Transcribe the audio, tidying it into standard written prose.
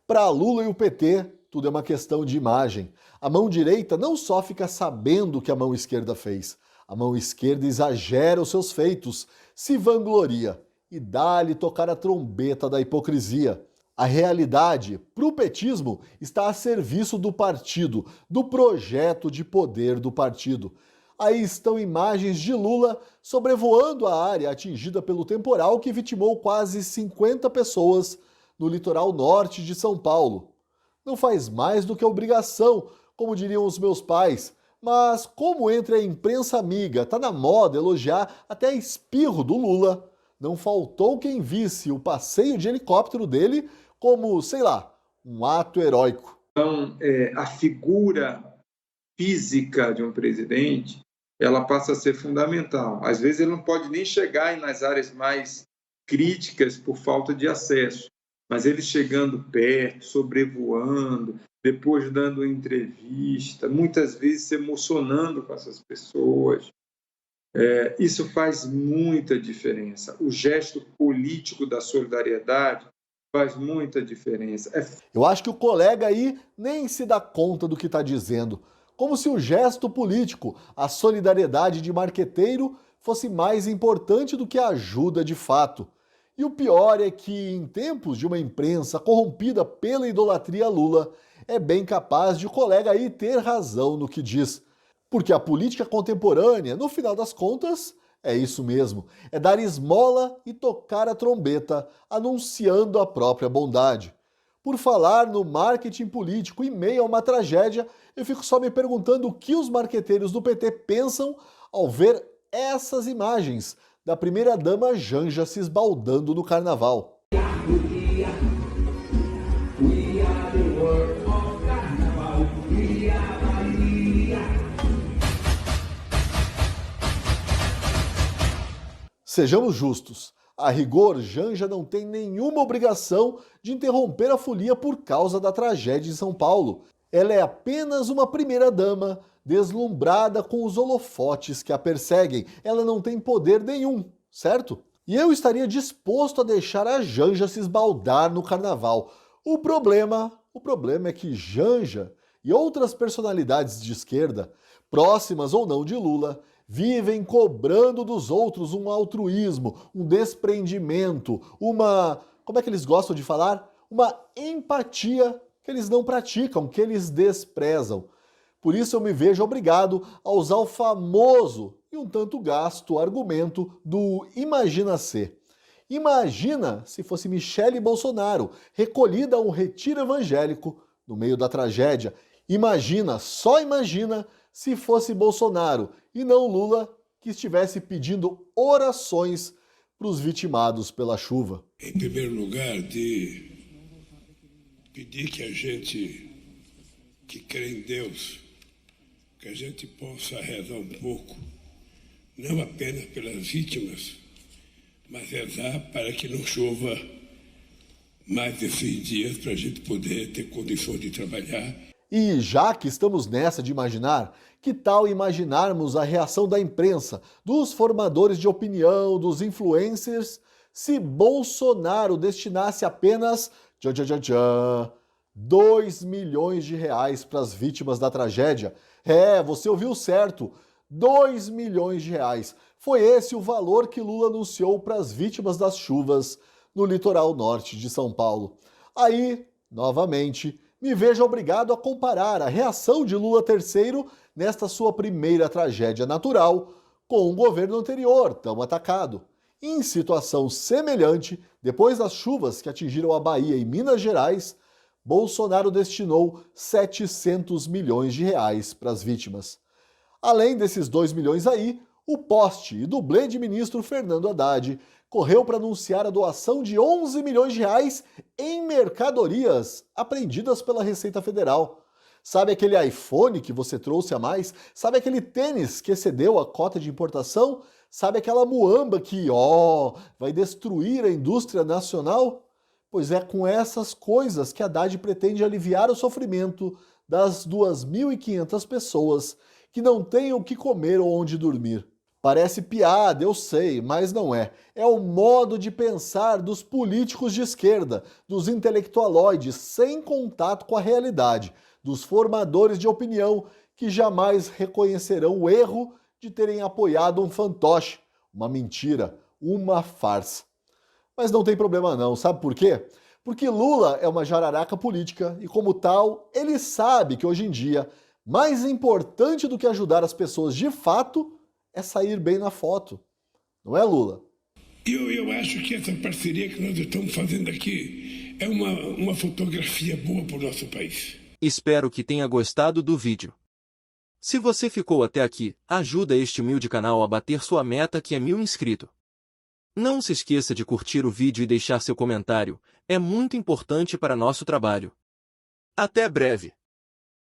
Para Lula e o PT, tudo é uma questão de imagem. A mão direita não só fica sabendo o que a mão esquerda fez, a mão esquerda exagera os seus feitos, se vangloria e dá-lhe tocar a trombeta da hipocrisia. A realidade, para o petismo, está a serviço do partido, do projeto de poder do partido. Aí estão imagens de Lula sobrevoando a área atingida pelo temporal que vitimou quase 50 pessoas no litoral norte de São Paulo. Não faz mais do que obrigação, como diriam os meus pais, mas como entre a imprensa amiga tá na moda elogiar até espirro do Lula, não faltou quem visse o passeio de helicóptero dele como, sei lá, um ato heróico. Então, a figura física de um presidente, ela passa a ser fundamental. Às vezes ele não pode nem chegar nas áreas mais críticas por falta de acesso, mas ele chegando perto, sobrevoando, depois dando entrevista, muitas vezes se emocionando com essas pessoas. Isso faz muita diferença. O gesto político da solidariedade faz muita diferença. Eu acho que o colega aí nem se dá conta do que está dizendo. Como se o gesto político, a solidariedade de marqueteiro, fosse mais importante do que a ajuda de fato. E o pior é que, em tempos de uma imprensa corrompida pela idolatria a Lula, é bem capaz de o colega aí ter razão no que diz. Porque a política contemporânea, no final das contas, é isso mesmo, é dar esmola e tocar a trombeta, anunciando a própria bondade. Por falar no marketing político em meio a uma tragédia, eu fico só me perguntando o que os marqueteiros do PT pensam ao ver essas imagens da primeira-dama Janja se esbaldando no carnaval. Sejamos justos, a rigor, Janja não tem nenhuma obrigação de interromper a folia por causa da tragédia em São Paulo. Ela é apenas uma primeira-dama, deslumbrada com os holofotes que a perseguem. Ela não tem poder nenhum, certo? E eu estaria disposto a deixar a Janja se esbaldar no carnaval. O problema é que Janja e outras personalidades de esquerda, próximas ou não de Lula, vivem cobrando dos outros um altruísmo, um desprendimento, como é que eles gostam de falar? Uma empatia que eles não praticam, que eles desprezam. Por isso eu me vejo obrigado a usar o famoso e um tanto gasto argumento do imagina ser. Imagina se fosse Michele Bolsonaro, recolhida a um retiro evangélico no meio da tragédia. Imagina, só imagina, se fosse Bolsonaro e não Lula que estivesse pedindo orações para os vitimados pela chuva. Em primeiro lugar, de pedir que a gente que crê em Deus, que a gente possa rezar um pouco, não apenas pelas vítimas, mas rezar para que não chova mais esses dias para a gente poder ter condições de trabalhar. E já que estamos nessa de imaginar, que tal imaginarmos a reação da imprensa, dos formadores de opinião, dos influencers, se Bolsonaro destinasse apenas 2 milhões de reais para as vítimas da tragédia? Você ouviu certo, 2 milhões de reais. Foi esse o valor que Lula anunciou para as vítimas das chuvas no litoral norte de São Paulo. Aí, novamente, me vejo obrigado a comparar a reação de Lula III nesta sua primeira tragédia natural com o governo anterior, tão atacado. Em situação semelhante, depois das chuvas que atingiram a Bahia e Minas Gerais, Bolsonaro destinou 700 milhões de reais para as vítimas. Além desses 2 milhões aí, o poste e dublê de ministro Fernando Haddad correu para anunciar a doação de 11 milhões de reais em mercadorias apreendidas pela Receita Federal. Sabe aquele iPhone que você trouxe a mais? Sabe aquele tênis que excedeu a cota de importação? Sabe aquela muamba que, vai destruir a indústria nacional? Pois é com essas coisas que Haddad pretende aliviar o sofrimento das 2.500 pessoas que não têm o que comer ou onde dormir. Parece piada, eu sei, mas não é. É o modo de pensar dos políticos de esquerda, dos intelectualoides sem contato com a realidade, dos formadores de opinião que jamais reconhecerão o erro de terem apoiado um fantoche, uma mentira, uma farsa. Mas não tem problema não, sabe por quê? Porque Lula é uma jararaca política e, como tal, ele sabe que hoje em dia, mais importante do que ajudar as pessoas de fato é sair bem na foto. Não é, Lula? Eu acho que essa parceria que nós estamos fazendo aqui é uma fotografia boa para o nosso país. Espero que tenha gostado do vídeo. Se você ficou até aqui, ajuda este humilde canal a bater sua meta que é 1000 inscritos. Não se esqueça de curtir o vídeo e deixar seu comentário, é muito importante para nosso trabalho. Até breve!